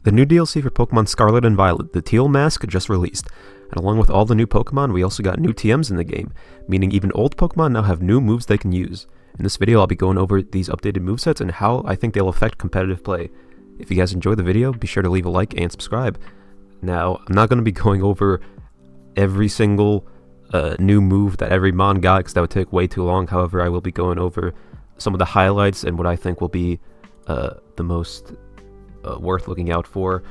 The new DLC for Pokemon Scarlet and Violet, the Teal Mask, just released. And along with all the new Pokemon, we also got new TMs in the game, meaning even old Pokemon now have new moves they can use. In this video, I'll be going over these updated movesets and how I think they'll affect competitive play. If you guys enjoyed the video, be sure to leave a like and subscribe. Now, I'm not going to be going over every single new move that every Mon got, because that would take way too long. However, I will be going over some of the highlights and what I think will be the most worth looking out for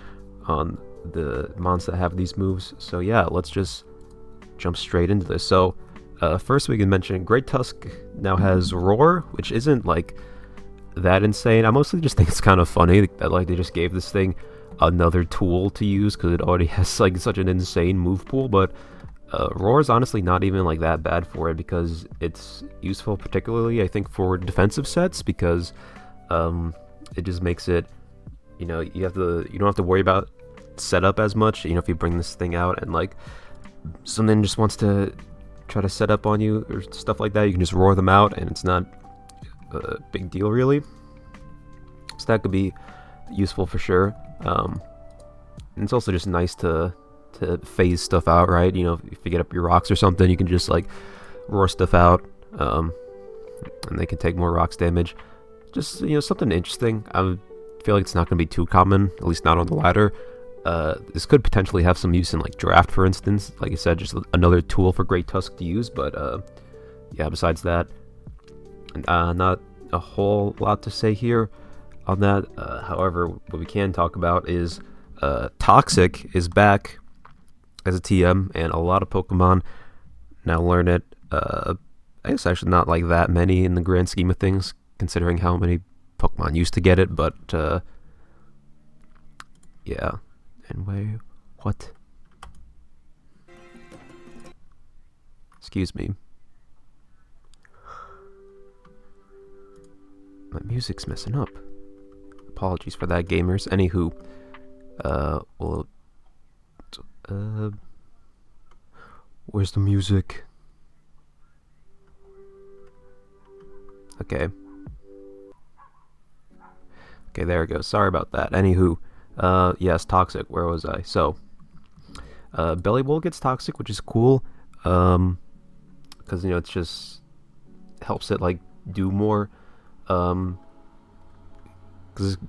on the mons that have these moves. So yeah, let's just jump straight into this. So first we can mention Great Tusk now has Roar, which isn't like that insane. I mostly just think it's kind of funny that like they just gave this thing another tool to use because it already has like such an insane move pool. But Roar is honestly not even like that bad for it, because it's useful particularly I think for defensive sets, because it just makes it, you know, you don't have to worry about setup as much. You know, if you bring this thing out and like something just wants to try to set up on you or stuff like that, you can just roar them out and it's not a big deal really. So that could be useful for sure. And it's also just nice to phase stuff out, right? You know, if you get up your rocks or something, you can just like roar stuff out, and they can take more rocks damage. Just, you know, something interesting. I feel like it's not going to be too common, at least not on the ladder. This could potentially have some use in like draft, for instance. Like I said, just another tool for Great Tusk to use. But yeah, besides that, not a whole lot to say here on that. However, what we can talk about is Toxic is back as a TM, and a lot of Pokemon now learn it. I guess actually not like that many in the grand scheme of things, considering how many Pokemon used to get it, but yeah. And where? What? Excuse me. My music's messing up. Apologies for that, gamers. Anywho, well, where's the music? Okay. Okay, there we go. Sorry about that. Anywho, yes, Toxic. Where was I? So, Bellybowl gets Toxic, which is cool, because, you know, it's just helps it, like, do more, because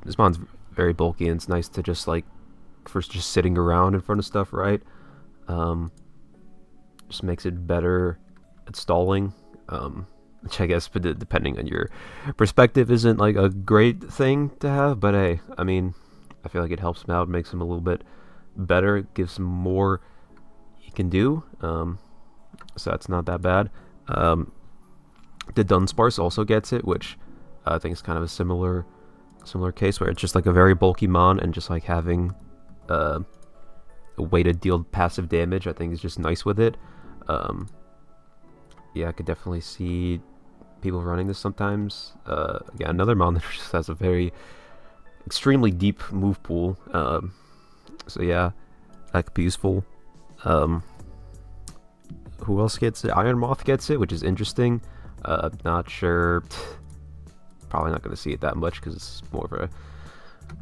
this mon's very bulky, and it's nice to just, like, first just sitting around in front of stuff, right? Just makes it better at stalling, which I guess, depending on your perspective, isn't like a great thing to have, but hey, I mean, I feel like it helps him out, makes him a little bit better, gives him more he can do, so that's not that bad. The Dunsparce also gets it, which I think is kind of a similar case, where it's just like a very bulky mon, and just like having a way to deal passive damage, I think is just nice with it. Yeah, I could definitely see people running this sometimes. Yeah, another mon that just has a very extremely deep move pool. So yeah, that could be useful. Who else gets it? Iron Moth gets it, which is interesting. Not sure. Probably not going to see it that much because it's more of a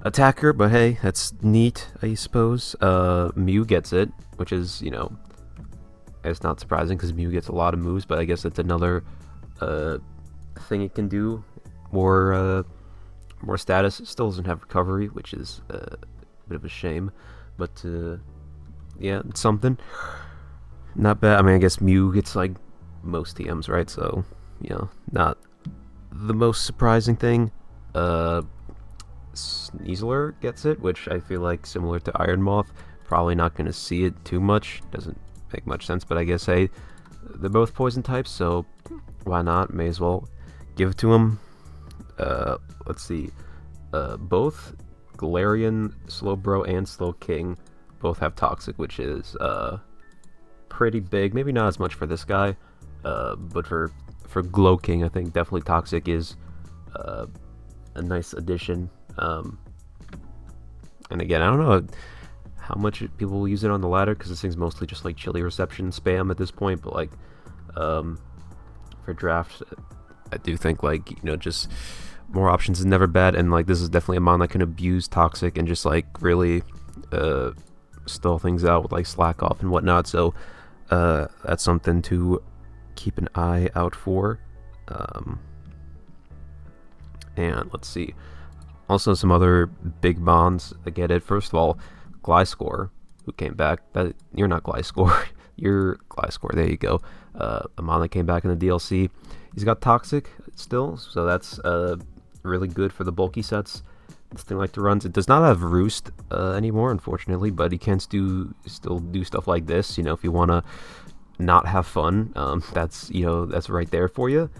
attacker, but hey, that's neat, I suppose. Mew gets it, which is, you know, it's not surprising because Mew gets a lot of moves, but I guess it's another thing it can do. More status. It still doesn't have recovery, which is a bit of a shame, but yeah, it's something. Not bad. I mean, I guess Mew gets like most TMs, right? So, you know, not the most surprising thing. Sneasler gets it, which I feel like similar to Iron Moth. Probably not going to see it too much. Doesn't make much sense, but I guess, hey, they're both poison types, so why not? May as well give it to them. Let's see. Both Galarian, Slowbro, and Slowking both have Toxic, which is pretty big. Maybe not as much for this guy, but for Glowking, I think definitely Toxic is a nice addition. And again, I don't know how much people will use it on the ladder, because this thing's mostly just like chili reception spam at this point, but like for draft, I do think, like, you know, just more options is never bad, and like this is definitely a mon that can abuse Toxic and just like really stall things out with like Slack Off and whatnot. So that's something to keep an eye out for. And let's see. Also, some other big mons that get it. First of all, Gliscor, who came back. That you're not Gliscor, you're Gliscor. There you go. A mon that came back in the DLC. He's got Toxic still, so that's really good for the bulky sets. This thing like to runs. It does not have Roost anymore, unfortunately, but he can still do stuff like this. You know, if you want to not have fun, that's that's right there for you.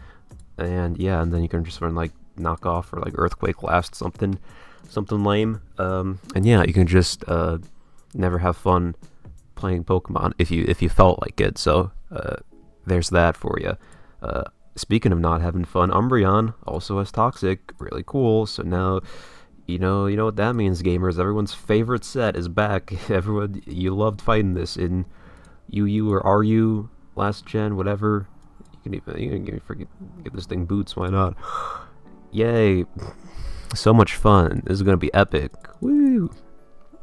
And yeah, and then you can just run like Knockoff or like Earthquake Last, something lame. And yeah, you can just never have fun playing Pokemon if you felt like it. So there's that for you. Speaking of not having fun, Umbreon also has Toxic, really cool. So now you know what that means, gamers. Everyone's favorite set is back. Everyone, you loved fighting this in UU or RU last gen, whatever. You can get this thing boots. Why not? Yay! So much fun. This is gonna be epic. Woo!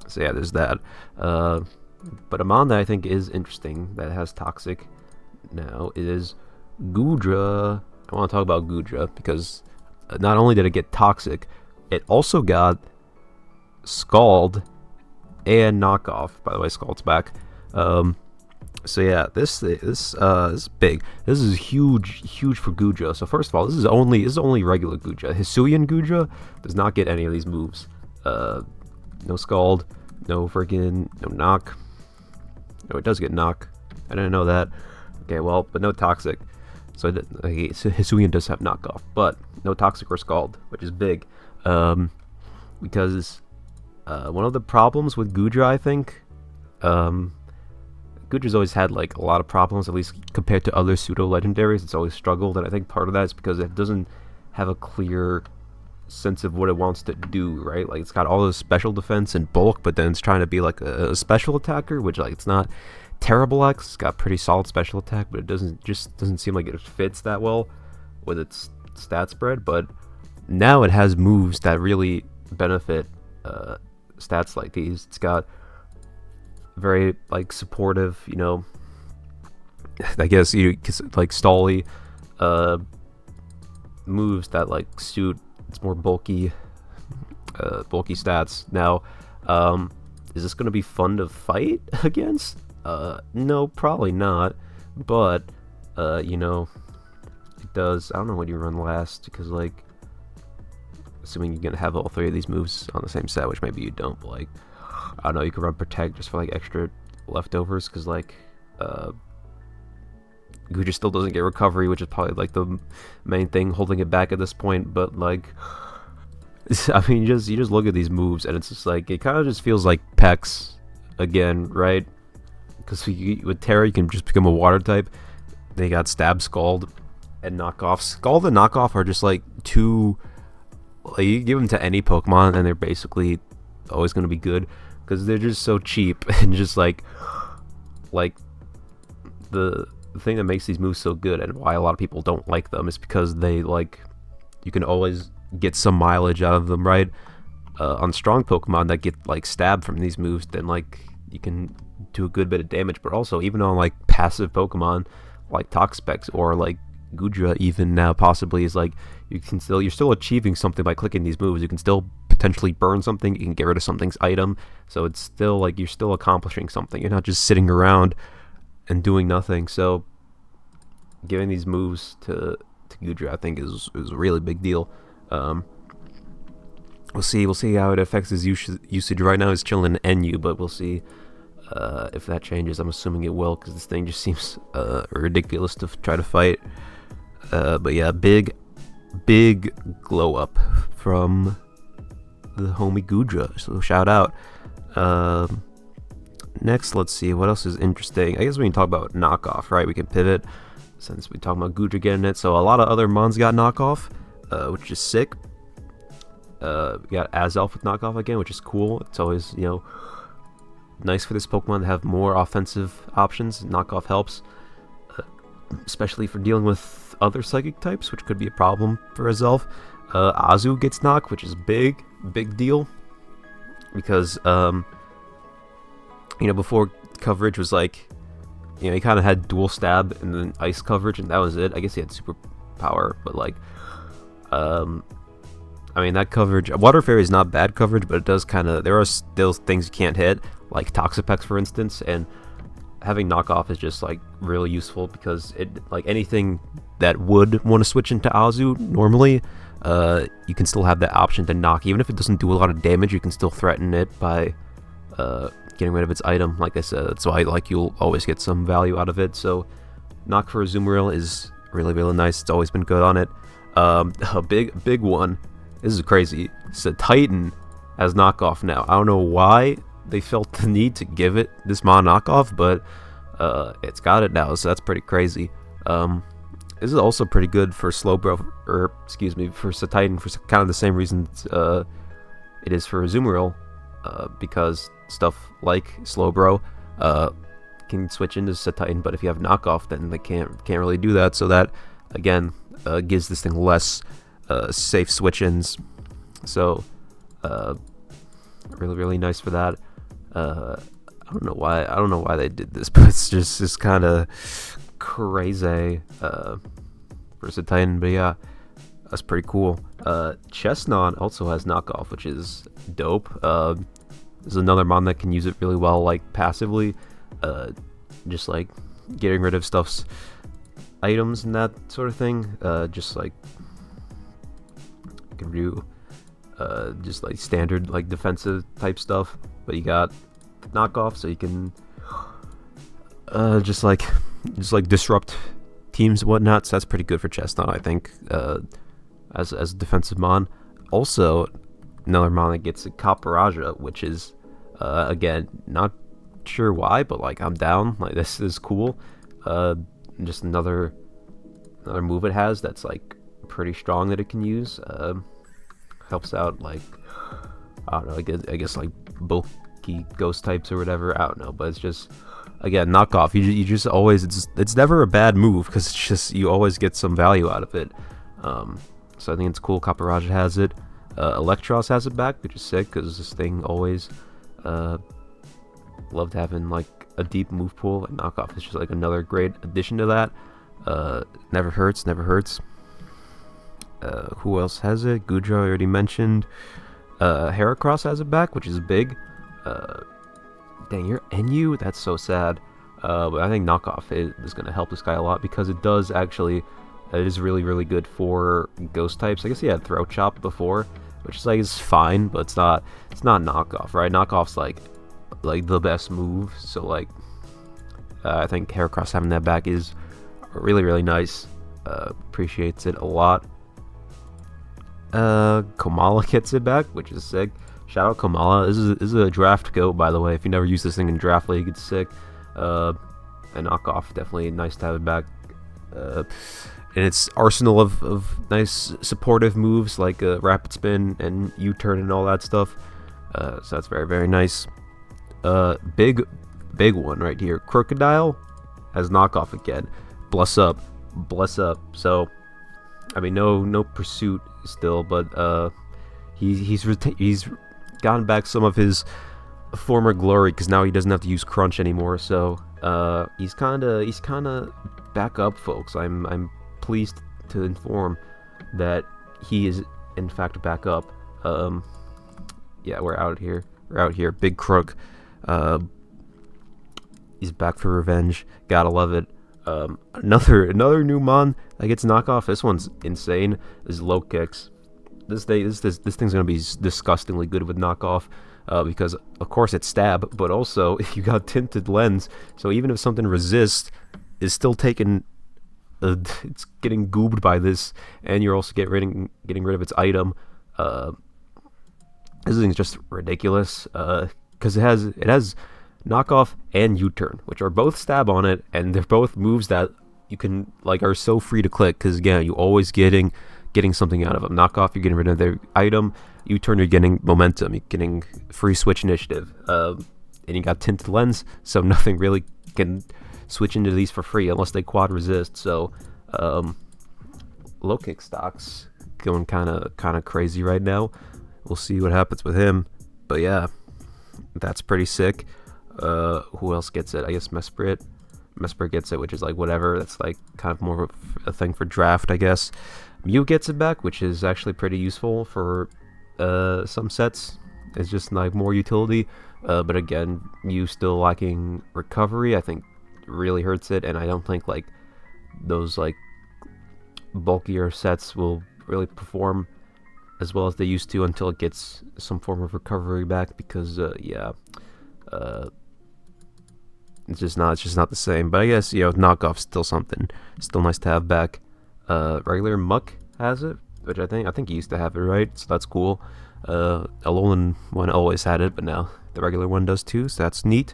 So yeah, there's that. But a mon that I think is interesting that has Toxic now is Goodra. I want to talk about Goodra because not only did it get Toxic, it also got Scald and Knockoff. By the way, Scald's back. So yeah, this is big. This is huge for Goodra. So first of all, this is only regular Goodra. Hisuian Goodra does not get any of these moves. No Scald, no Knock. No, it does get Knock. I didn't know that. Okay, well, but no Toxic. So Hisuian does have Knockoff, but no Toxic or Scald, which is big. Because one of the problems with Goodra, I think, Goodra's always had like a lot of problems, at least compared to other pseudo legendaries. It's always struggled, and I think part of that is because it doesn't have a clear sense of what it wants to do, right? Like it's got all this special defense and bulk, but then it's trying to be like a special attacker, which like it's not terrible at. It's got pretty solid special attack, but it doesn't seem like it fits that well with its stat spread. But now it has moves that really benefit stats like these. It's got very like supportive, I guess like Stally moves that like suit its more bulky stats. Now, is this gonna be fun to fight against? No, probably not. But it does. I don't know when you run last because like, assuming you're gonna have all three of these moves on the same set, which maybe you don't. But like, I don't know, you can run Protect just for like extra leftovers because like Goodra still doesn't get Recovery, which is probably like the main thing holding it back at this point. But like, I mean, you just look at these moves and it's just like it kind of just feels like Pex again, right? Because with Terra you can just become a water type. They got Stab, Scald, and Knockoff. Scald and Knockoff are just like two. Like, you give them to any Pokemon and they're basically always going to be good because they're just so cheap and just like the thing that makes these moves so good and why a lot of people don't like them is because they like you can always get some mileage out of them, right? On strong Pokemon that get like stabbed from these moves, then like you can do a good bit of damage. But also even on like passive Pokemon like Toxapex or like Goodra even now possibly is like you're still achieving something by clicking these moves. You can still potentially burn something, you can get rid of something's item, so it's still like you're still accomplishing something. You're not just sitting around and doing nothing. So giving these moves to Goodra I think is a really big deal. We'll see how it affects his usage. Right now he's chilling in NU, but we'll see if that changes. I'm assuming it will because this thing just seems ridiculous to try to fight. But yeah, big glow up from the homie Goodra, so shout out. Next, let's see what else is interesting. I guess we can talk about Knockoff, right? We can pivot since we talk about Goodra getting it. So a lot of other mons got Knockoff, which is sick. We got Azelf with Knockoff again, which is cool. It's always nice for this Pokemon to have more offensive options. Knockoff helps, especially for dealing with other psychic types, which could be a problem for Azelf. Azu gets knocked, which is big deal, because before coverage was like, he kind of had dual stab and then ice coverage, and that was it. I guess he had super power, but like, that coverage, Water Fairy is not bad coverage, but it does there are still things you can't hit, like Toxapex for instance, and having knockoff is just like really useful, because it, like, anything that would want to switch into Azu normally, you can still have that option to knock. Even if it doesn't do a lot of damage, you can still threaten it by getting rid of its item, like I said. That's why, like, you'll always get some value out of it. So knock for Azumarill is really nice. It's always been good on it. A big one, this is crazy, so Titan has knockoff now. I don't know why they felt the need to give it this mon knockoff, but it's got it now, so that's pretty crazy. This is also pretty good for Slowbro, or excuse me, for Titan, for kind of the same reasons it is for Azumarill, because stuff like Slowbro can switch into Titan, but if you have knockoff, then they can't really do that. So that again gives this thing less safe switch-ins. So really nice for that. I don't know why they did this, but it's just kind of crazy for Titan. But yeah, that's pretty cool. Chestnut also has knockoff, which is dope. There's another mon that can use it really well, like passively, just like getting rid of stuff's items and that sort of thing. Just like you can do just like standard like defensive type stuff, but you got knockoff, so you can just like disrupt teams and whatnot. So that's pretty good for Chestnut, I think, as a defensive mon. Also, another mon that gets a Caparaja, which is again, not sure why, but like, I'm down. Like, this is cool. Just another move it has that's like pretty strong that it can use. Helps out, like, I don't know, I guess like bulky ghost types or whatever. I don't know, but it's just, again, knockoff. You just always, it's never a bad move, because it's just, you always get some value out of it. So I think it's cool. Caparaja has it. Electros has it back, which is sick, because this thing always loved having like a deep move pool, and knockoff is just like another great addition to that. Never hurts. Who else has it? Gudra, I already mentioned. Heracross has it back, which is big. Dang, you're NU? That's so sad. But I think knockoff is going to help this guy a lot, because it does actually, it is really good for ghost types. I guess he had Throat Chop before, which is like, is fine, but it's not knockoff, right? Knockoff's like the best move. So like, I think Heracross having that back is really nice. Appreciates it a lot. Komala gets it back, which is sick. Shout out Komala. This is a draft goat, by the way. If you never use this thing in draft league, it's sick. And knockoff, definitely nice to have it back. And its arsenal of nice supportive moves, like rapid spin and U-turn and all that stuff. So that's very nice. Big one right here. Crocodile has knockoff again. Bless up. So, I mean, no pursuit still, but he's gotten back some of his former glory, because now he doesn't have to use crunch anymore. So he's kind of back up, folks. I'm pleased to inform that he is in fact back up. Yeah, we're out here. Big Crook. He's back for revenge. Gotta love it. Another new mon that gets knockoff. This one's insane. Is Low Kicks. This thing's gonna be disgustingly good with knockoff, because of course it's stab, but also you got tinted lens. So even if something resists, is still taking, it's getting goobed by this, and you're also getting rid of its item. This thing's just ridiculous, because it has knockoff and U-turn, which are both stab on it, and they're both moves that you can, like, are so free to click, because again, you always getting something out of them. Knockoff, you're getting rid of their item. U-turn, you're getting momentum. You're getting free switch initiative. And you got tinted lens, so nothing really can switch into these for free unless they quad resist. So low kick stocks going kind of crazy right now. We'll see what happens with him. But yeah, that's pretty sick. Who else gets it? I guess Mesprit gets it, which is like whatever. That's like kind of more of a thing for draft, I guess. Mew gets it back, which is actually pretty useful for some sets. It's just like more utility. But again, Mew still lacking recovery, I think really hurts it, and I don't think like those like bulkier sets will really perform as well as they used to until it gets some form of recovery back, because it's just not the same. But I guess, knockoff's still something, still nice to have back. Regular Muck has it, which I think he used to have it, right? So that's cool. Alolan one always had it, but now the regular one does too, so that's neat.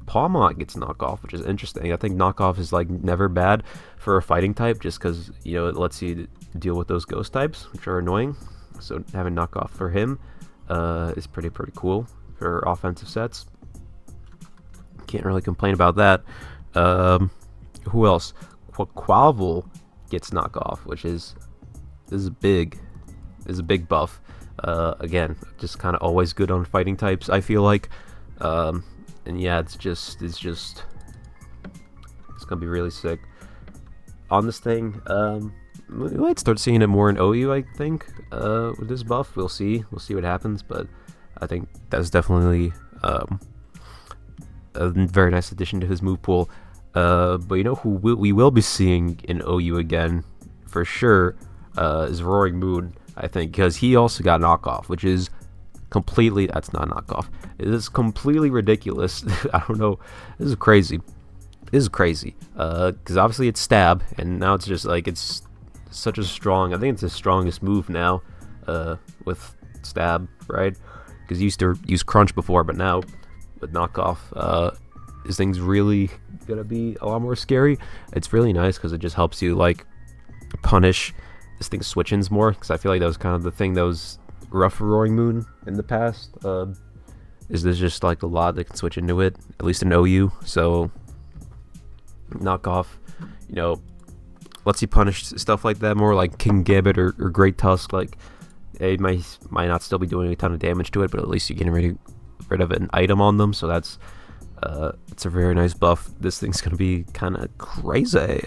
Pawmot gets knockoff, which is interesting. I think knockoff is like never bad for a fighting type, just because it lets you deal with those ghost types, which are annoying. So having knockoff for him is pretty cool for offensive sets. Can't really complain about that. Who else? Quaquaval gets knockoff, which is a big buff. Again, just kind of always good on fighting types, I feel like. And yeah, it's gonna be really sick on this thing. We might start seeing it more in OU, I think, with this buff. We'll see what happens, but I think that's definitely a very nice addition to his move pool. But who we will be seeing in OU again for sure is Roaring Moon, I think, because he also got knockoff, which is completely, that's not knockoff. It is completely ridiculous. I don't know. This is crazy. Because obviously it's stab, and now it's just like, it's such a strong, I think it's the strongest move now with stab, right? Because you used to use crunch before, but now with knockoff, this thing's really gonna be a lot more scary. It's really nice because it just helps you like punish this thing's switch-ins more, because I feel like that was kind of the thing that was rough for Roaring Moon in the past. Is there's just like a lot that can switch into it, at least in OU. So knockoff, lets you punish stuff like that more, like King Gambit or Great Tusk. Like it might not still be doing a ton of damage to it, but at least you're getting rid of an item on them. So that's it's a very nice buff. This thing's gonna be kind of crazy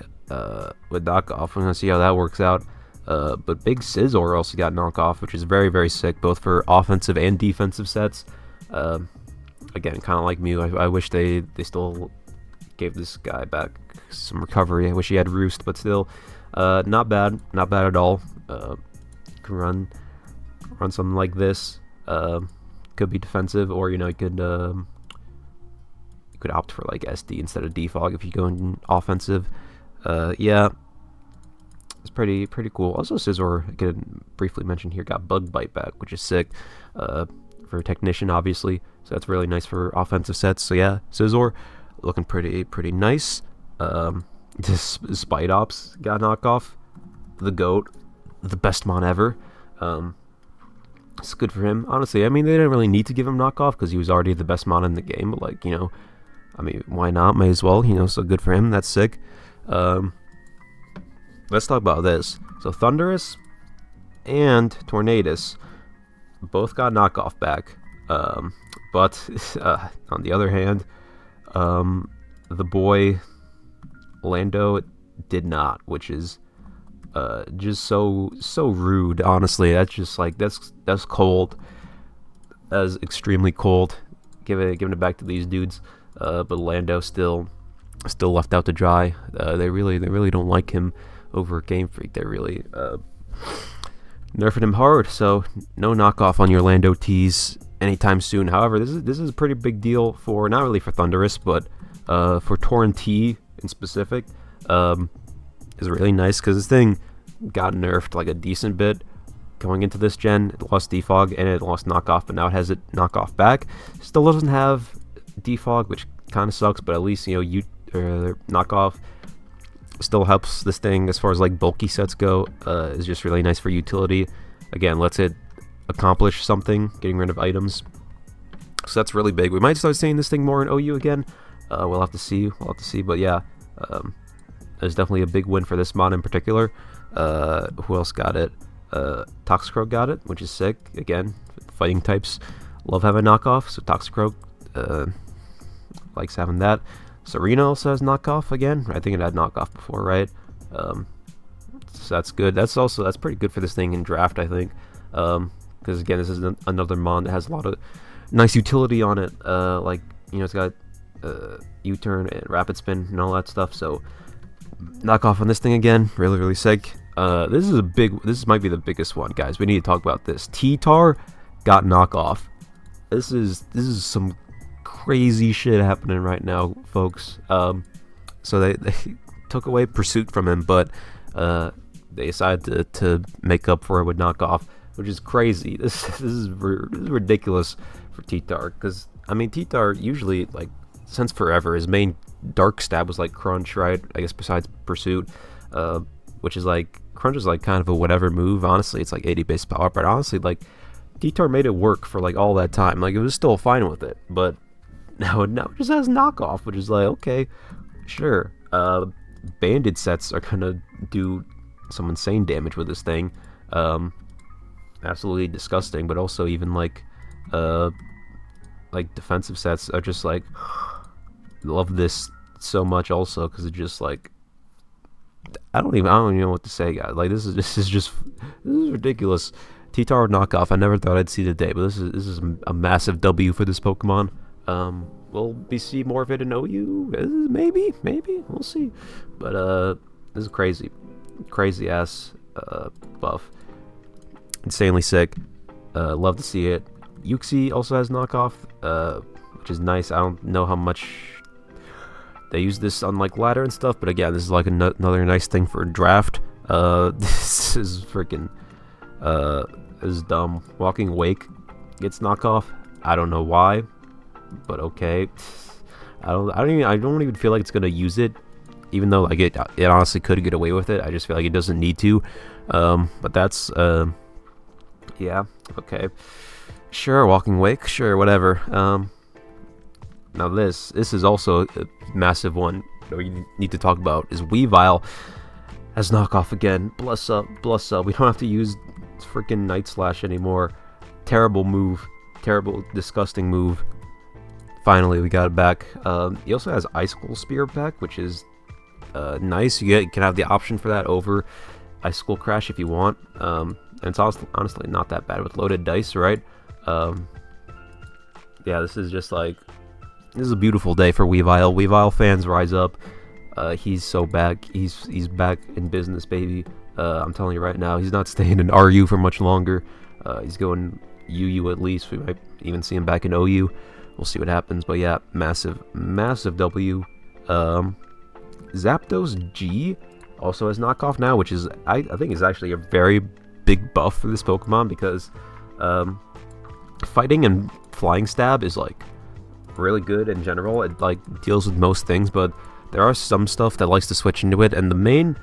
with knockoff. We're gonna see how that works out. But Big Scizor also got knockoff, which is very sick, both for offensive and defensive sets. Again, kind of like Mew, I wish they still gave this guy back some recovery. I wish he had Roost, but still, not bad at all. Can run something like this. Could be defensive, or you could opt for like SD instead of Defog if you go in offensive. Yeah. It's pretty cool. Also, Scizor, I could briefly mention here, got Bug Bite back, which is sick for Technician, obviously. So that's really nice for offensive sets. So yeah, Scizor looking pretty nice. This Spite Ops got knockoff. The GOAT, the best mon ever. It's good for him, honestly. I mean, they didn't really need to give him knockoff because he was already the best mon in the game. But like, I mean, why not? May as well. So good for him. That's sick. Let's talk about this. So Thundurus and Tornadus both got knockoff back, but on the other hand, the boy Lando did not, which is just so rude. Honestly, that's just like that's cold. That is extremely cold. Giving it back to these dudes, but Lando still left out to dry. They really don't like him over Game Freak. They really nerfing him hard, so no knockoff on your Lando tees anytime soon. However, this is a pretty big deal for, not really for Thundurus, but for Torn T in specific. Is really nice because this thing got nerfed like a decent bit going into this gen. It lost defog and it lost knockoff, but now it has it knockoff back. Still doesn't have defog, which kind of sucks, but at least knockoff still helps this thing as far as like bulky sets go. Is just really nice for utility. Again, lets it accomplish something, getting rid of items. So that's really big. We might start seeing this thing more in OU again. We'll have to see. But yeah, there's definitely a big win for this mod in particular. Who else got it? Toxicroak got it, which is sick. Again, fighting types love having knockoff, so Toxicroak likes having that. Serena also has knockoff again. I think it had knockoff before, right? So that's good. That's pretty good for this thing in draft, I think. Because again, this is another mon that has a lot of nice utility on it. Like, you know, it's got U-turn and rapid spin and all that stuff. So knockoff on this thing again, really sick. This might be the biggest one, guys. We need to talk about this. T-Tar got knockoff. This is some crazy shit happening right now, folks. So they took away Pursuit from him, but they decided to make up for it with knockoff, which is crazy. This is ridiculous for T-Tar, because I mean, T-Tar usually, like, since forever, his main dark stab was like Crunch, right? I guess besides Pursuit, which is like, Crunch is like kind of a whatever move. Honestly, it's like 80 base power, but honestly, like, T-Tar made it work for like all that time. Like, it was still fine with it, but now it just has knockoff, which is like, okay, sure. Banded sets are gonna do some insane damage with this thing. Absolutely disgusting, but also even like defensive sets are just like, love this so much also, because it just like, I don't even know what to say, guys. Like, this is ridiculous. T-Tar knockoff, I never thought I'd see the day, but this is a massive W for this Pokemon. Will we see more of it in OU? Maybe, we'll see. But this is crazy ass buff. Insanely sick. Love to see it. Yuxi also has knockoff, which is nice. I don't know how much they use this on like ladder and stuff, but again, this is like another nice thing for draft. This is freaking this is dumb. Walking Wake gets knockoff. I don't know why, but okay. I don't even feel like it's gonna use it, even though like it honestly could get away with it. I just feel like it doesn't need to. But that's yeah, okay, sure. Walking Wake, sure, whatever. Now this is also a massive one that we need to talk about. Is Weavile has knockoff again. Bless up. We don't have to use freaking Night Slash anymore. Terrible move. Terrible, disgusting move. Finally, we got it back. He also has Icicle Spear back, which is nice. You can have the option for that over Icicle Crash if you want. And it's honestly not that bad with loaded dice, right? Yeah, this is just like, this is a beautiful day for Weavile. Weavile fans, rise up. He's so back. He's back in business, baby. I'm telling you right now, he's not staying in RU for much longer. He's going UU at least. We might even see him back in OU. We'll see what happens. But yeah, massive W. Zapdos G also has knockoff now, which is I think is actually a very big buff for this Pokemon, because fighting and flying stab is like really good in general. It like deals with most things, but there are some stuff that likes to switch into it, and the main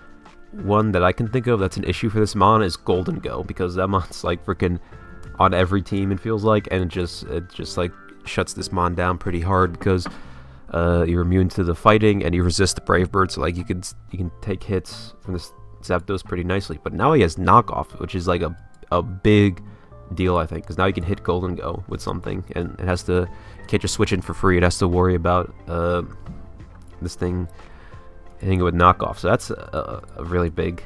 one that I can think of that's an issue for this mon is Golden Go, because that mon's like freaking on every team, it feels like, and it just like shuts this mon down pretty hard, because you're immune to the fighting and you resist the Brave Bird, so like you can take hits from this Zapdos pretty nicely. But now he has knockoff, which is like a big deal, I think, because now you can hit Golden Go with something, and it has to, you can't just switch in for free. It has to worry about this thing hitting it with knockoff. So that's a really big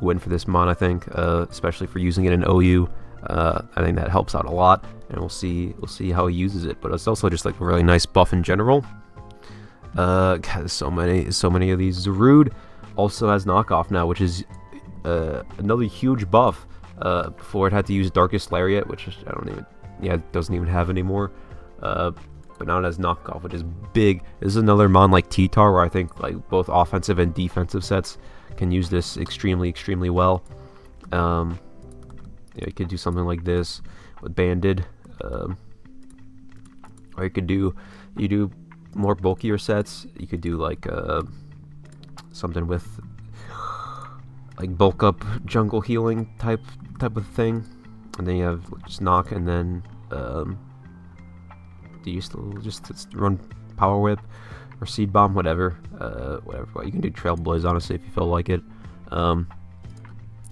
win for this mon, I think, especially for using it in OU. I think that helps out a lot, and we'll see how he uses it. But it's also just like a really nice buff in general. God, there's so many of these. Zarude also has knockoff now, which is another huge buff. Before it had to use Darkest Lariat, which it doesn't even have anymore. But now it has knockoff, which is big. This is another mon like T-Tar, where I think like both offensive and defensive sets can use this extremely well. You could do something like this with Banded, or you do more bulkier sets. You could do like something with like bulk up jungle healing type of thing, and then you have just knock, and then do you still just run Power Whip or Seed Bomb, whatever. You can do Trailblaze, honestly, if you feel like it.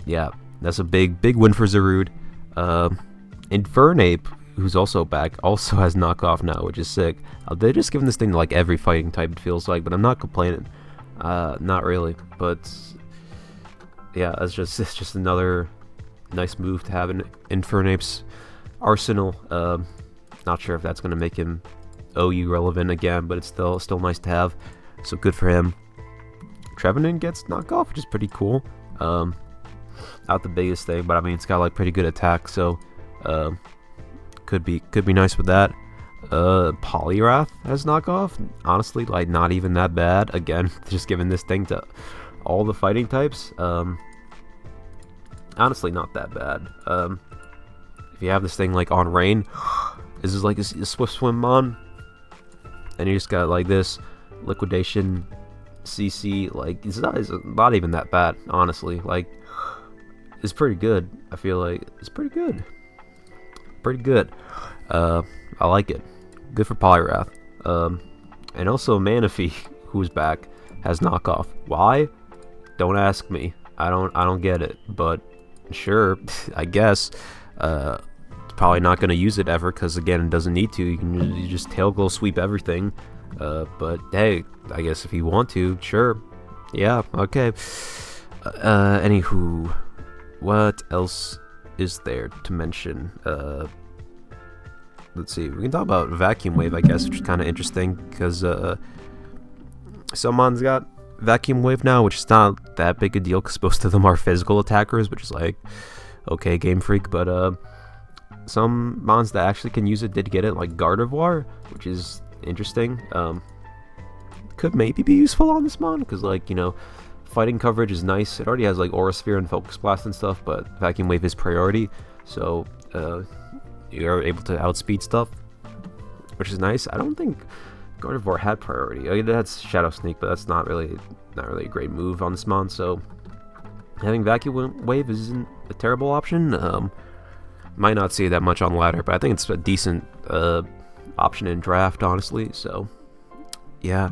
Yeah, that's a big win for Zarude. Infernape, who's also back, also has knockoff now, which is sick. They're just giving this thing to like every fighting type, it feels like, but I'm not complaining. Not really, but yeah, it's just another nice move to have in Infernape's arsenal. Not sure if that's gonna make him OU relevant again, but it's still nice to have. So good for him. Trevenant gets knockoff, which is pretty cool. Not the biggest thing, but I mean it's got like pretty good attack, so could be nice with that. Poliwrath has knockoff. Honestly, like not even that bad. Again, just giving this thing to all the fighting types. Honestly, not that bad. If you have this thing like on rain, this is like a Swift Swim Mon, and you just got like this liquidation CC. Like it's not even that bad, honestly. Like it's pretty good. I feel like it's pretty good. I like it. Good for Poliwrath. And also Manaphy, who's back, has knockoff. Why? Don't ask me. I don't get it. But sure, I guess. It's probably not gonna use it ever because again, it doesn't need to. You just tail glow sweep everything. But hey, I guess if you want to, sure. Yeah. Okay. Anywho, what else is there to mention? Let's see, we can talk about Vacuum Wave, I guess, which is kind of interesting because someone's got Vacuum Wave now, which is not that big a deal because most of them are physical attackers, which is like, okay, Game Freak, but some mons that actually can use it did get it, like Gardevoir, which is interesting. Could maybe be useful on this mon because, like, you know, fighting coverage is nice. It already has like Aura Sphere and Focus Blast and stuff, but Vacuum Wave is priority, so you're able to outspeed stuff, which is nice. I don't think Gardevoir had priority. I mean, that's Shadow Sneak, but that's not really a great move on this mon. So having Vacuum Wave isn't a terrible option. Might not see it that much on ladder, but I think it's a decent option in draft, honestly. So yeah,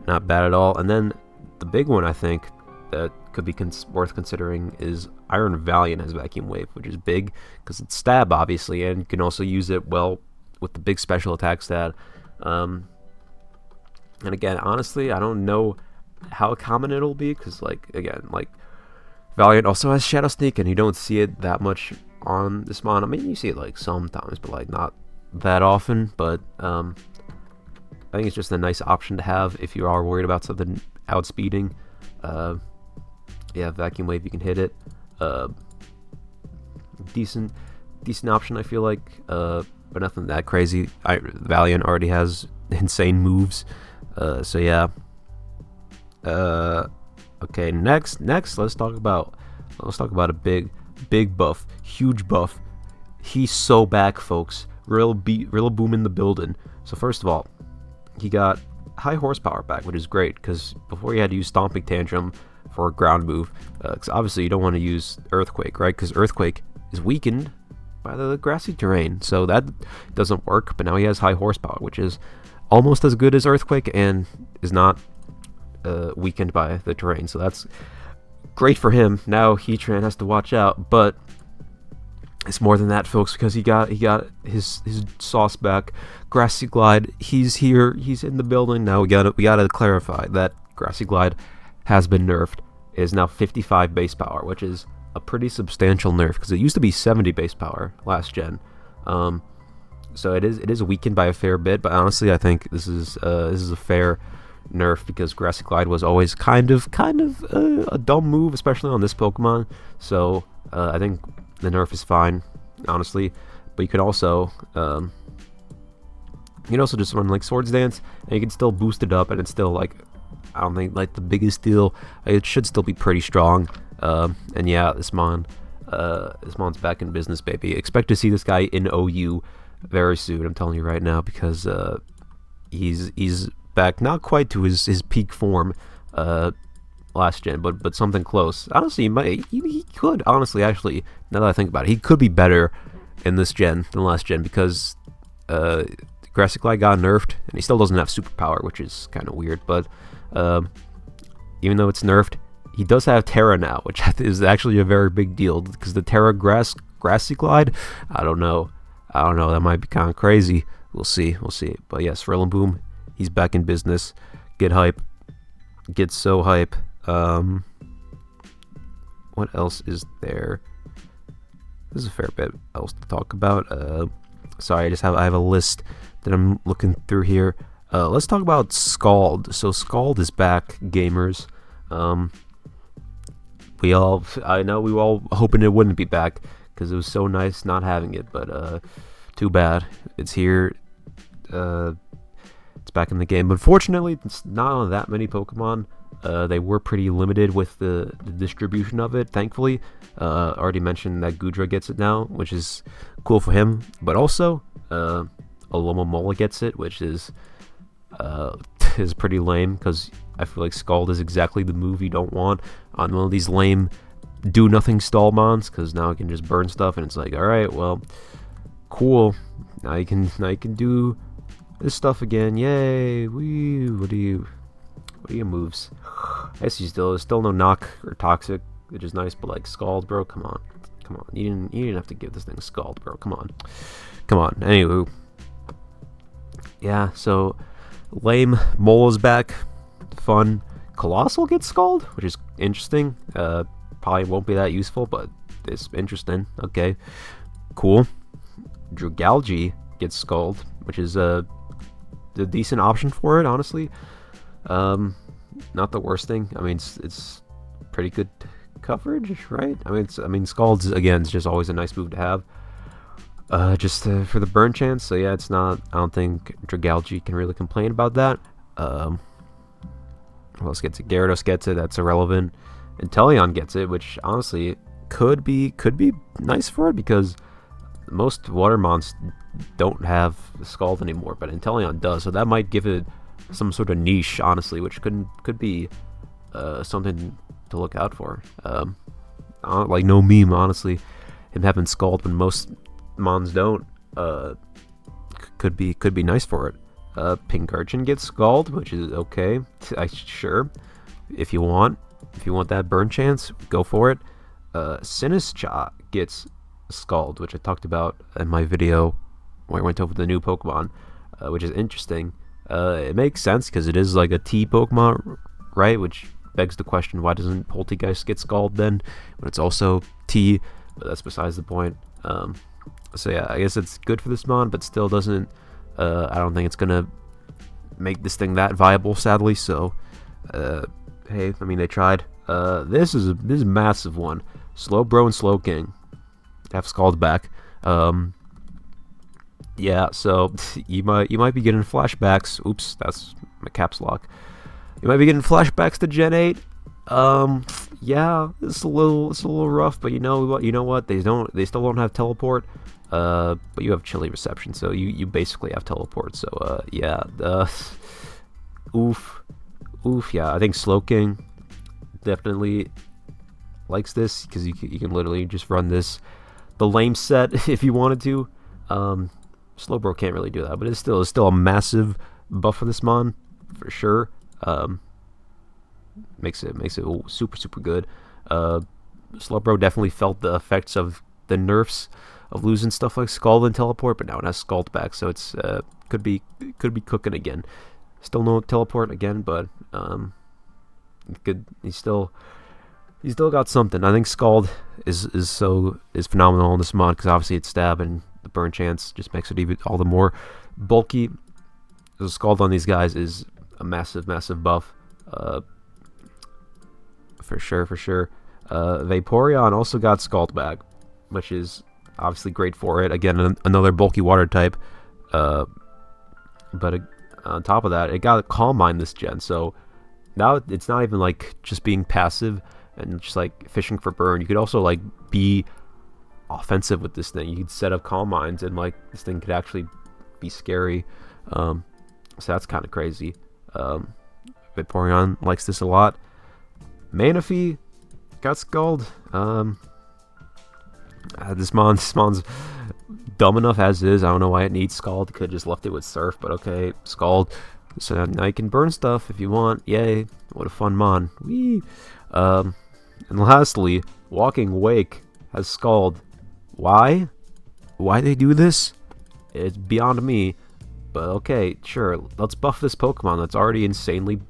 not bad at all. And then the big one I think that could be worth considering is Iron Valiant has Vacuum Wave, which is big because it's stab, obviously, and you can also use it well with the big special attack stat. And again, honestly, I don't know how common it'll be because, like, again, like Valiant also has Shadow Sneak, and you don't see it that much on this mon. I mean, you see it like sometimes, but like not that often. But I think it's just a nice option to have if you are worried about something outspeeding. Yeah, Vacuum Wave, you can hit it. Decent option, I feel like, but nothing that crazy. Valiant already has insane moves, so yeah. Okay, next, let's talk about a big buff, huge buff. He's so back, folks. Real boom in the building. So first of all, he got high horsepower back, which is great because before you had to use Stomping Tantrum for a ground move, because obviously you don't want to use Earthquake, right? Because Earthquake is weakened by the grassy terrain, so that doesn't work. But now he has high horsepower, which is almost as good as Earthquake and is not weakened by the terrain, so that's great for him. Now Heatran has to watch out, but it's more than that, folks, because he got his sauce back. Grassy Glide, he's here, he's in the building now. We gotta clarify that Grassy Glide has been nerfed. It is now 55 base power, which is a pretty substantial nerf because it used to be 70 base power last gen. So it is weakened by a fair bit, but honestly, I think this is a fair nerf because Grassy Glide was always kind of a dumb move, especially on this Pokemon. So I think the nerf is fine, honestly. But you could also just run like Swords Dance, and you can still boost it up, and it's still like, I don't think like the biggest deal. It should still be pretty strong. And yeah, this mon's back in business, baby. Expect to see this guy in OU very soon. I'm telling you right now, because he's back, not quite to his peak form last gen, but something close. Honestly, he could honestly, actually, now that I think about it, he could be better in this gen than last gen because Grassy Glide got nerfed, and he still doesn't have superpower, which is kind of weird. But even though it's nerfed, he does have Terra now, which is actually a very big deal, because the Terra Grassy Glide, I don't know, that might be kind of crazy. We'll see. But yes, Rillaboom, he's back in business. Get hype. Get so hype. What else is there? There's a fair bit else to talk about. Sorry, I have a list that I'm looking through here. Let's talk about Scald. So Scald is back, gamers. I know we were all hoping it wouldn't be back, because it was so nice not having it, but too bad. It's here. It's back in the game. But fortunately, it's not on that many Pokemon. They were pretty limited with the distribution of it, thankfully. Already mentioned that Goodra gets it now, which is cool for him. But also, Alomomola gets it, which is pretty lame, because I feel like Scald is exactly the move you don't want on one of these lame do-nothing stall mons, because now it can just burn stuff, and it's like, alright, well, cool. Now you can do this stuff again. Yay! Wee! What are your moves? I guess you still no knock or toxic, which is nice, but like Scald, bro, come on. You didn't have to give this thing Scald, bro. Come on. Anywho, yeah. So lame Mola's back. Fun. Colossal gets Scald, which is interesting. Probably won't be that useful, but it's interesting. Okay, cool. Dragalge gets Scald, which is a decent option for it, honestly. Not the worst thing. I mean, it's pretty good coverage, right? I mean, Scald's again is just always a nice move to have. Just for the burn chance. So yeah, it's not. I don't think Dragalge can really complain about that. Who else gets it? Gyarados gets it. That's irrelevant. Inteleon gets it, which honestly could be nice for it, because most water mons don't have Scald anymore, but Inteleon does, so that might give it some sort of niche, honestly, which could be something to look out for. Like no meme, honestly, him having Scald when most mons don't could be nice for it. Pinkerton gets Scald, which is okay. Sure, if you want that burn chance, go for it. Sinistcha gets Scald, which I talked about in my video where I went over the new Pokemon, which is interesting. It makes sense, because it is like a T Pokemon, right? Which begs the question, why doesn't Poltegeist get Scald then, when it's also T? But that's besides the point. So yeah, I guess it's good for this mon, but still doesn't. I don't think it's gonna make this thing that viable, sadly. So, hey, I mean, they tried. This is a massive one. Slowbro and Slowking have Scald back. Yeah, so you might be getting flashbacks. Oops, that's my caps lock. You might be getting flashbacks to Gen 8. Yeah, it's a little rough, but you know what? They still don't have teleport. But you have chilly reception, so you basically have teleport. So yeah, oof, yeah. I think Slowking definitely likes this, because you can literally just run the lame set if you wanted to. Slowbro can't really do that, but it's still a massive buff for this mon for sure. Makes it super good. Slowbro definitely felt the effects of the nerfs of losing stuff like Scald and Teleport, but now it has Scald back, so it's could be cooking again. Still no Teleport again, but he's still got something. I think Scald is phenomenal in this mod, because obviously it's stab, and the burn chance just makes it even all the more bulky. So Scald on these guys is a massive buff, for sure. Vaporeon also got Scald back, which is obviously great for it. Again, another bulky water type, but on top of that, it got Calm Mind this gen, so now it's not even like just being passive and just like fishing for burn. You could also like be offensive with this thing. You could set up Calm Minds, and like this thing could actually be scary. So that's kind of crazy. Vaporeon likes this a lot. Manaphy got Scald. This mon's dumb enough as is. I don't know why it needs Scald. Could have just left it with Surf, but okay, Scald. So now you can burn stuff if you want. Yay! What a fun mon. Whee! And lastly, Walking Wake has Scald. Why? Why they do this? It's beyond me. But okay, sure, let's buff this Pokemon that's already insanely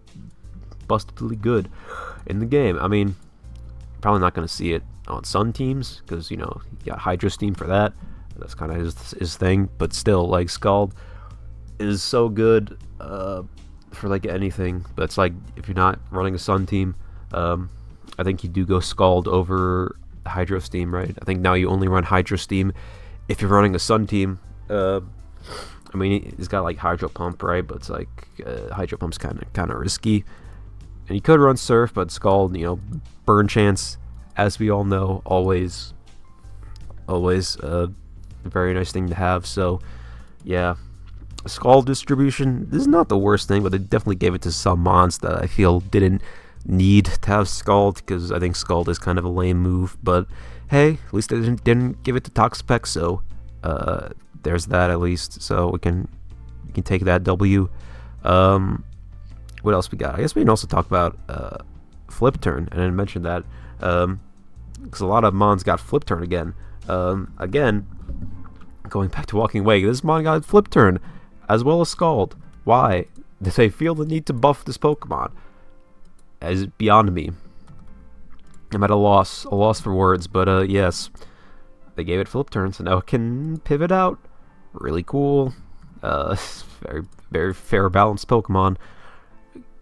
bustedly good in the game. I mean, probably not going to see it on Sun teams, because, you know, you got Hydro Steam for that. That's kind of his thing. But still, like, Scald is so good for, like, anything. But it's like, if you're not running a Sun team, I think you do go Scald over Hydro Steam, right? I think now you only run Hydro Steam if you're running a Sun team. I mean, he's got like Hydro Pump, right? But it's like Hydro Pump's kind of risky. And you could run Surf, but Scald, you know, burn chance, as we all know, always a very nice thing to have. So, yeah, Scald distribution, this is not the worst thing, but they definitely gave it to some mons that I feel didn't need to have Scald, because I think Scald is kind of a lame move. But hey, at least they didn't give it to Toxapex, so there's that at least. So we can take that W. What else we got? I guess we can also talk about Flip Turn. I didn't mention that because a lot of mons got Flip Turn again. Again, going back to Walking Wake, this mon got Flip Turn as well as Scald. Why? Did they feel the need to buff this Pokemon? Is beyond me. I'm at a loss for words, but yes, they gave it Flip Turn, so now it can pivot out. Really cool. Very, very fair, balanced Pokemon.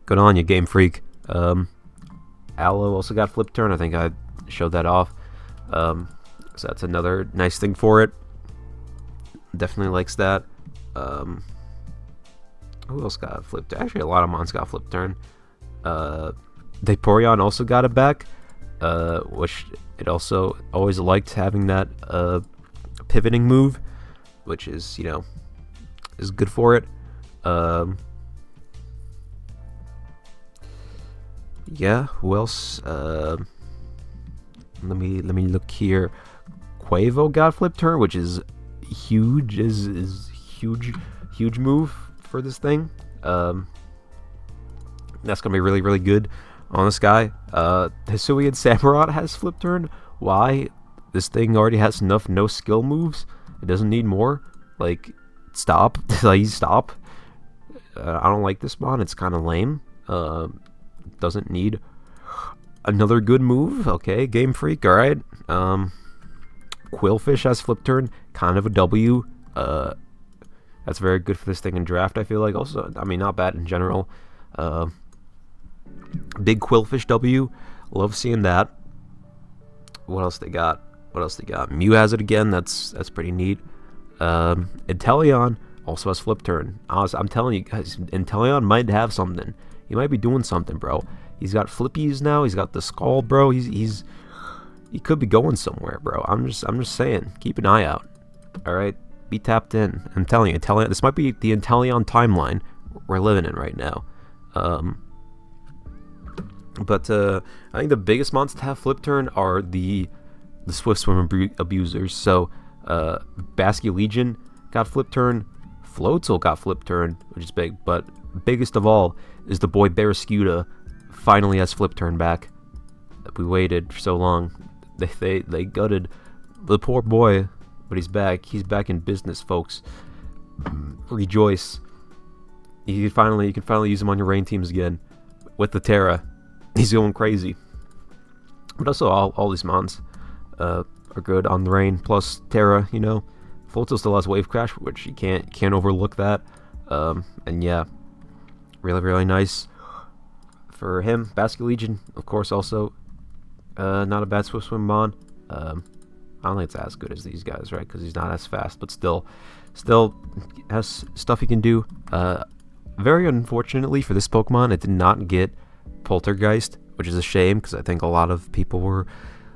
Good on you, Game Freak. Aloe also got Flip Turn. I think I showed that off. So that's another nice thing for it. Definitely likes that. Who else got Flip Turn? Actually, a lot of mons got Flip Turn. Vaporeon also got it back, which it also always liked having that pivoting move, which is, you know, is good for it. Yeah, who else? Let me look here. Quavo got Flip Turn, which is huge. Is huge move for this thing. That's gonna be really, really good on this guy. Hisuian Samurott has Flip Turn. Why? This thing already has enough no skill moves. It doesn't need more. Like, stop. Like, stop. I don't like this mon. It's kind of lame. Doesn't need another good move. Okay, Game Freak. All right. Quillfish has Flip Turn. Kind of a W. That's very good for this thing in draft, I feel like. Also, I mean, not bad in general. Big Quillfish W. Love seeing that. What else they got? Mew has it again. That's pretty neat. Inteleon also has Flip Turn. I'm telling you guys, Inteleon might have something. He might be doing something, bro. He's got Flippies now. He's got the Scald, bro. He could be going somewhere, bro. I'm just saying. Keep an eye out. All right, be tapped in. I'm telling you, Inteleon. This might be the Inteleon timeline we're living in right now. But I think the biggest mons to have Flip Turn are the Swift Swim abusers. So Basculegion got Flip Turn, Floatzel got Flip Turn, which is big. But biggest of all is the boy Barrascuda finally has Flip Turn back. We waited for so long. They gutted the poor boy, but he's back. He's back in business, folks. Rejoice. You can finally use him on your rain teams again with the Terra. He's going crazy. But also all these mons are good on the rain plus Terra, you know. Floatzel still has Wave Crash, which you can't overlook that. And yeah, really, really nice for him. Basculegion, of course, also not a bad Swift Swim mon. I don't think it's as good as these guys, right? Because he's not as fast, but still has stuff he can do. Very unfortunately for this Pokemon, it did not get Poltergeist, which is a shame because I think a lot of people were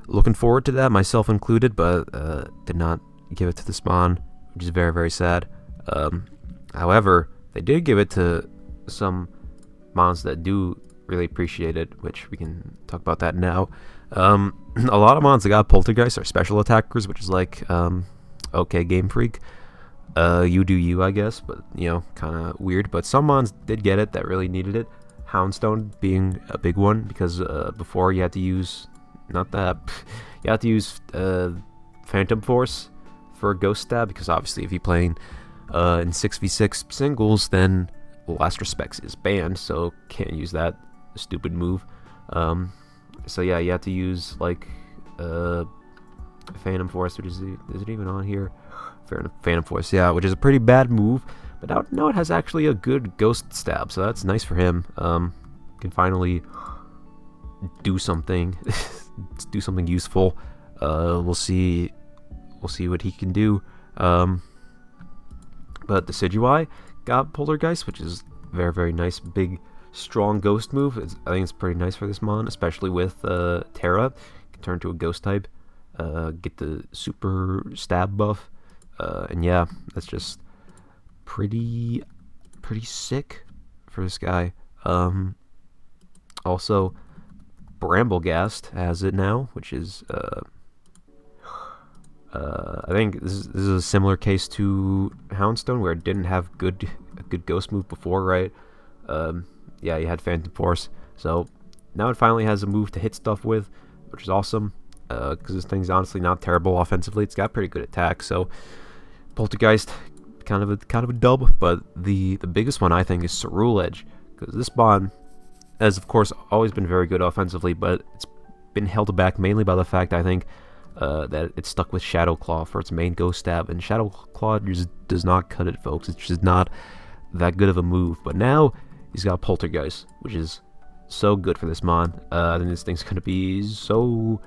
looking forward to that, myself included, but did not give it to this mon, which is very, very sad. However, they did give it to some mons that do really appreciate it, which we can talk about that now. A lot of mons that got Poltergeist are special attackers, which is like, okay, Game Freak. You do you, I guess, but, you know, kind of weird. But some mons did get it that really needed it. Houndstone being a big one, because before you had to use, not that, you had to use Phantom Force for a Ghost Stab, because obviously if you're playing in 6v6 singles, then Last Respects is banned, so can't use that stupid move. So yeah, you have to use like Phantom Force, which is it even on here? Phantom Force, yeah, which is a pretty bad move, but now it has actually a good Ghost Stab, so that's nice for him. Can finally do something, do something useful. We'll see what he can do. But the Decidueye got Poltergeist, which is very, very nice, big, strong ghost move. I think it's pretty nice for this mon, especially with Terra. Can turn to a ghost type, get the super stab buff, and yeah, that's just pretty sick for this guy. Also, Bramblegast has it now, which is I think this is a similar case to Houndstone, where it didn't have a good ghost move before, right? Yeah, you had Phantom Force, so now it finally has a move to hit stuff with, which is awesome. Because this thing's honestly not terrible offensively. It's got pretty good attack, so Poltergeist kind of a dub. But the biggest one, I think, is Ceruledge, because this Bond has of course always been very good offensively, but it's been held back mainly by the fact, I think, that it's stuck with Shadow Claw for its main Ghost Stab, and Shadow Claw just does not cut it, folks. It's just not that good of a move. But now he's got Poltergeist, which is so good for this mon. I think this thing's gonna be so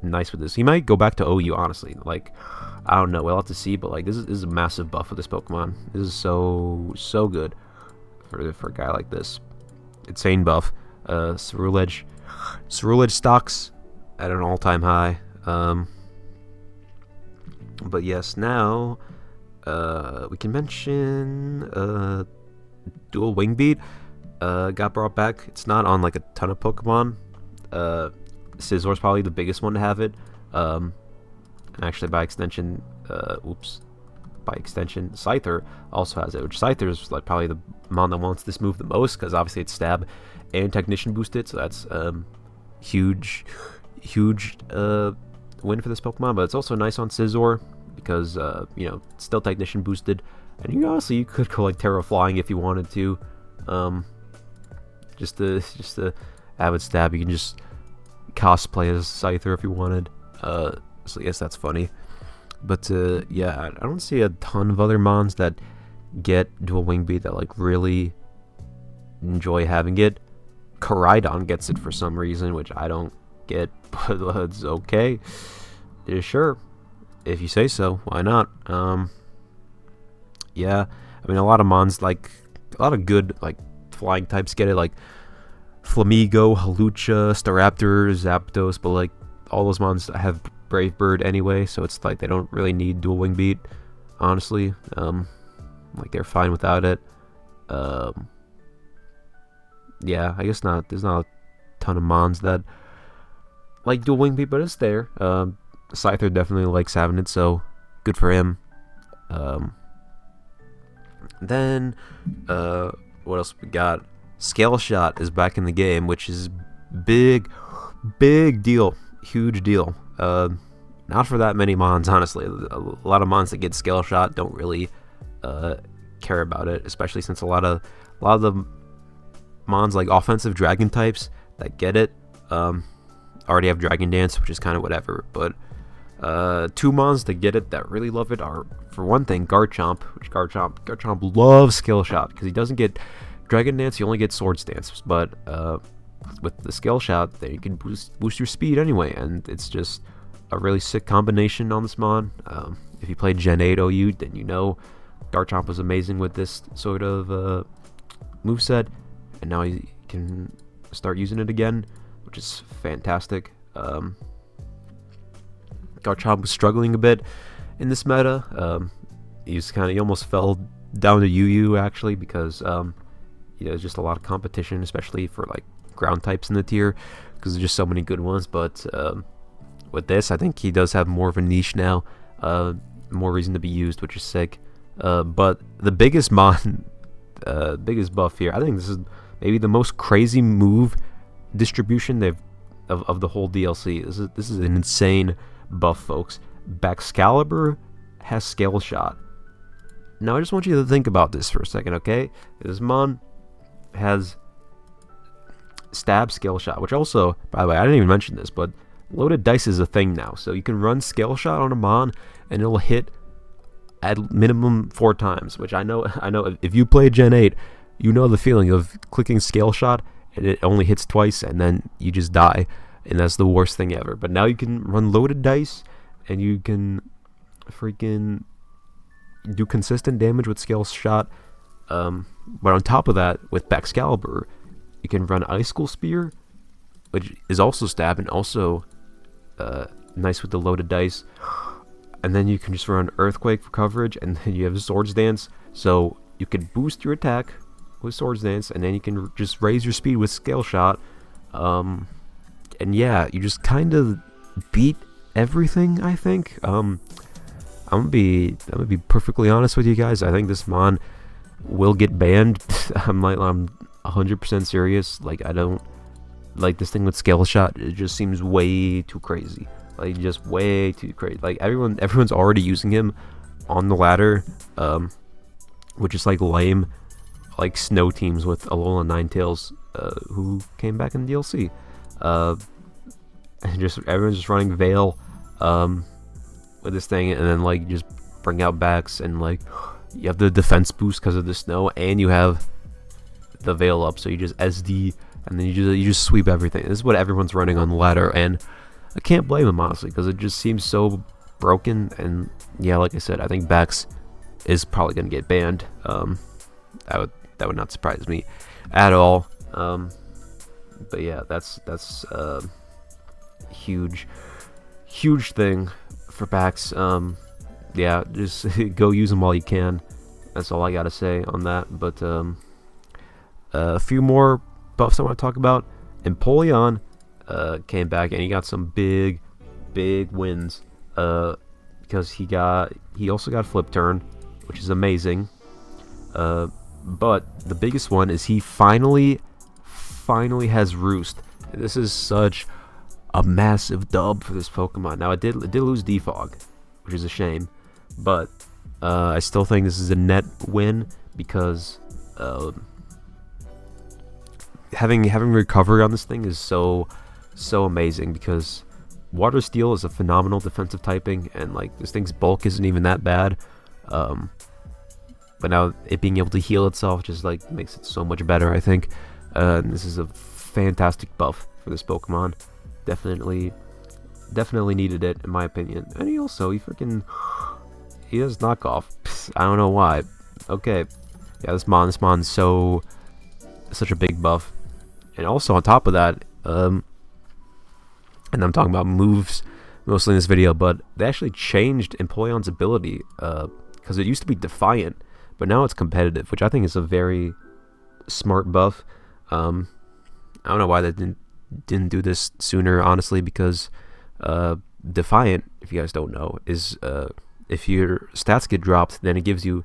nice with this. He might go back to OU, honestly. Like, I don't know, we'll have to see, but like this is a massive buff for this Pokemon. This is so good for a guy like this. Insane buff. Ceruledge stocks at an all-time high. But yes, now we can mention Dual Wing Beat got brought back. It's not on like a ton of Pokemon. Scyther's probably the biggest one to have it. And actually, by extension, Scyther also has it. Which Scyther is like probably the mon that wants this move the most, because obviously it's Stab and Technician boosted, so that's huge win for this Pokemon. But it's also nice on Scizor because you know, it's still Technician boosted, and you could go like Terra Flying if you wanted to. Just to Avid Stab, you can just cosplay as Scyther if you wanted. So yes, that's funny. But yeah, I don't see a ton of other mons that get Dual Wing Beat that like really enjoy having it. Koraidon gets it for some reason, which I don't get, but it's okay. Yeah, sure, if you say so, why not? Yeah, I mean, a lot of mons, like a lot of good like flying types get it, like Flamigo, Hawlucha, Staraptor, Zapdos, but like all those mons have Brave Bird anyway, so it's like they don't really need Dual Wing Beat, honestly. Like they're fine without it. Yeah, I guess not. There's not a ton of mons that like Dual Wing Beat, but it's there. Scyther definitely likes having it, so good for him. Then what else we got? Scale Shot is back in the game, which is big deal, huge deal. Not for that many mons, honestly. A lot of mons that get Scale Shot don't really care about it, especially since a lot of the mons like offensive dragon types that get it already have Dragon Dance, which is kind of whatever. But two mons that get it that really love it are, for one thing, Garchomp, which Garchomp loves Scale Shot because he doesn't get Dragon Dance, he only gets Swords Dance. But with the Scale Shot, there you can boost your speed anyway, and it's just a really sick combination on this mon. If you played Gen 8 OU, then you know Garchomp was amazing with this sort of moveset, and now he can start using it again, which is fantastic. Garchomp was struggling a bit in this meta. He almost fell down to UU actually, because there's just a lot of competition, especially for like ground types in the tier, because there's just so many good ones. But with this, I think he does have more of a niche now, more reason to be used, which is sick. But the biggest mon biggest buff here. I think this is maybe the most crazy move distribution of the whole DLC. This is an insane buff, folks. Excalibur has Scale Shot. Now I just want you to think about this for a second, okay? This mon has Stab Scale Shot, which also, by the way, I didn't even mention this, but loaded dice is a thing now, so you can run Scale Shot on a mon and it'll hit at minimum 4 times, which I know if you play Gen 8, you know the feeling of clicking Scale Shot and it only hits twice and then you just die, and that's the worst thing ever. But now you can run loaded dice and you can freaking do consistent damage with Scale Shot. But on top of that, with Excalibur, you can run Icicle Spear, which is also stab and also nice with the loaded dice. And then you can just run Earthquake for coverage, and then you have Swords Dance, so you can boost your attack with Swords Dance, and then you can just raise your speed with Scale Shot. And yeah, you just kind of beat everything, I think. I'm gonna be perfectly honest with you guys. I think this mon will get banned. I'm 100% serious. Like, I don't like this thing with Scale Shot. It just seems way too crazy. Like, just way too crazy. Like, everyone's already using him on the ladder, which is like lame. Like snow teams with Alola Ninetales, who came back in the DLC. And just everyone's just running Veil with this thing, and then like just bring out backs, and like you have the defense boost because of the snow, and you have the Veil up, so you just SD, and then you just sweep everything. This is what everyone's running on the ladder, and I can't blame them, honestly, because it just seems so broken. And yeah, like I said, I think Bex is probably gonna get banned. That would not surprise me at all. But yeah, that's huge thing for Bex. Yeah, just go use them while you can. That's all I gotta say on that. But a few more buffs I want to talk about. Empoleon came back, and he got some big wins, because he also got Flip Turn, which is amazing. But the biggest one is he finally has Roost. This is such a massive dub for this Pokemon. Now it did lose Defog, which is a shame, but I still think this is a net win, because having recovery on this thing is so amazing, because Water Steel is a phenomenal defensive typing, and like this thing's bulk isn't even that bad. But now it being able to heal itself just like makes it so much better, I think. This is a fantastic buff for this Pokemon. Definitely needed it, in my opinion. And he has knockoff. I don't know why. Okay, yeah, this mon's such a big buff. And also on top of that, and I'm talking about moves mostly in this video, but they actually changed Empoleon's ability, because it used to be Defiant, but now it's competitive, which I think is a very smart buff. I don't know why they didn't do this sooner, honestly, because Defiant, if you guys don't know, is if your stats get dropped, then it gives you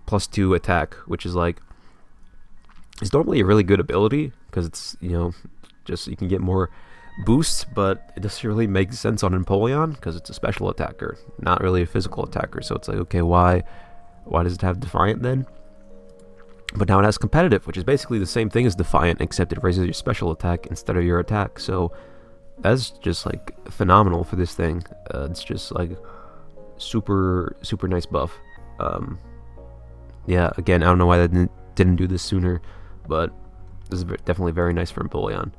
+2 attack, which is like, it's normally a really good ability, because it's, just you can get more boosts, but it doesn't really make sense on Empoleon, because it's a special attacker, not really a physical attacker. So it's like, okay, why does it have Defiant then? But now it has competitive, which is basically the same thing as Defiant, except it raises your special attack instead of your attack. So that's just like phenomenal for this thing. It's just like super nice buff. Yeah, again, I don't know why they didn't do this sooner, but this is definitely very nice for Empoleon,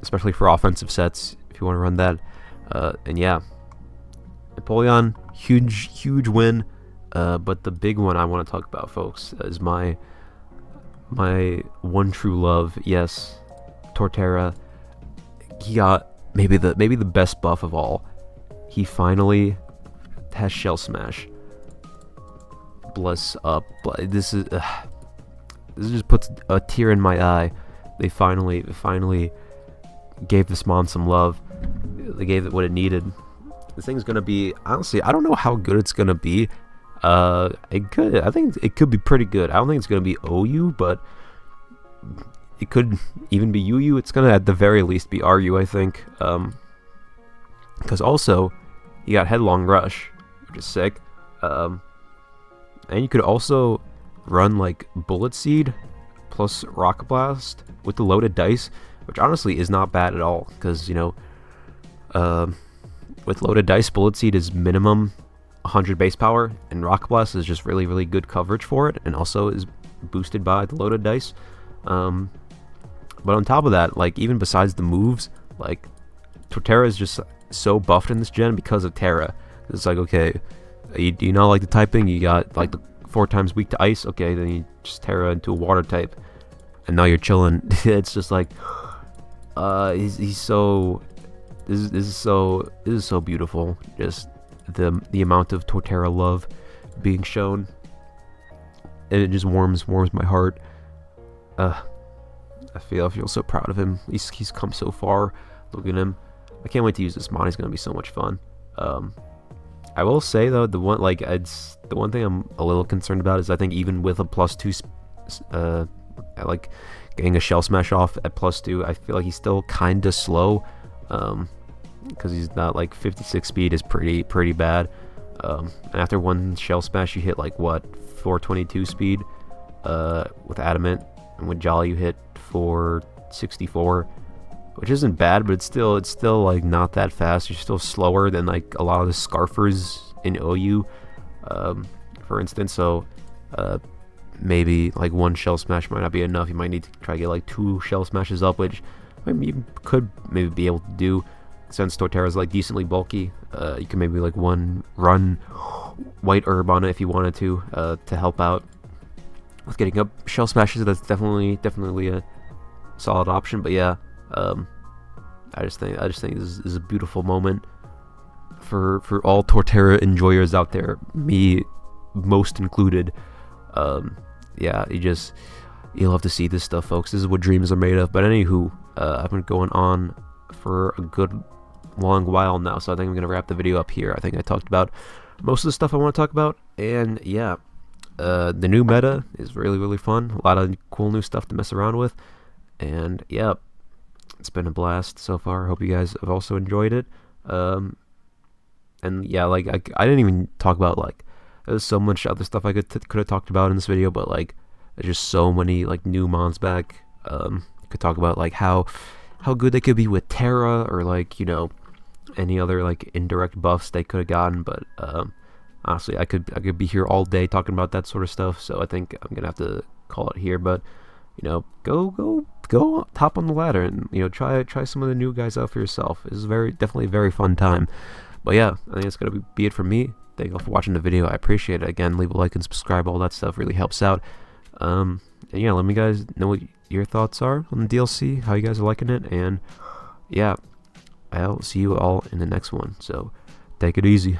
especially for offensive sets if you want to run that. And yeah, Empoleon, huge win. But the big one I want to talk about, folks, is my one true love. Yes, Torterra. He got maybe the best buff of all. He finally has Shell Smash. Bless up. This just puts a tear in my eye. They finally gave this mon some love. They gave it what it needed. This thing's gonna be, honestly, I don't know how good it's gonna be. I think it could be pretty good. I don't think it's gonna be OU, but it could even be UU. It's gonna at the very least be RU, I think. Because also you got Headlong Rush, which is sick. And you could also run like Bullet Seed plus Rocket Blast with the loaded dice, which honestly is not bad at all. Because with loaded dice, Bullet Seed is minimum 100 base power, and Rocket Blast is just really, really good coverage for it, and also is boosted by the loaded dice. But on top of that, like even besides the moves, like Torterra is just so buffed in this gen because of Terra. It's like, okay, do you not like the typing? You got like the 4 times weak to ice. Okay, then you just Terra into a water type, and now you're chilling. It's just like, he's so. This is so beautiful. Just the amount of Torterra love being shown, and it just warms my heart. I feel so proud of him. He's come so far. Look at him. I can't wait to use this mod. He's gonna be so much fun. I will say though, the one thing I'm a little concerned about is I think even with a +2, like getting a Shell Smash off at +2, I feel like he's still kind of slow. Because he's not like 56 speed is pretty bad. And after one Shell Smash, you hit like what 422 speed with Adamant, and with Jolly you hit 464, which isn't bad, but it's still like not that fast. You're still slower than like a lot of the Scarfers in OU, for instance. So maybe like one Shell Smash might not be enough. You might need to try to get like 2 Shell Smashes up, which you could maybe be able to do. Since Torterra is like decently bulky, you can maybe like run White Herb on it if you wanted to help out with getting up Shell Smashes. That's definitely a solid option. But yeah, I just think this is a beautiful moment for all Torterra enjoyers out there, me most included. Yeah, you'll have to see this stuff, folks. This is what dreams are made of. But anywho, I've been going on for a good long while now, so I think I'm gonna wrap the video up here. I think I talked about most of the stuff I want to talk about, and yeah, the new meta is really fun. A lot of cool new stuff to mess around with, and yeah, it's been a blast so far. Hope you guys have also enjoyed it. And yeah, like I didn't even talk about, like, there's so much other stuff I could have talked about in this video, but like there's just so many like new mons back. Could talk about like how good they could be with Terra, or like, you know, any other like indirect buffs they could have gotten. But honestly, I could be here all day talking about that sort of stuff, so I think I'm gonna have to call it here. But you know, go top on the ladder and, you know, try some of the new guys out for yourself. This is definitely a very fun time. But yeah, I think it's gonna be it from me. Thank you all for watching the video. I appreciate it. Again, leave a like and subscribe. All that stuff really helps out. And yeah, let me guys know what your thoughts are on the DLC, how you guys are liking it, and yeah, I'll see you all in the next one. So take it easy.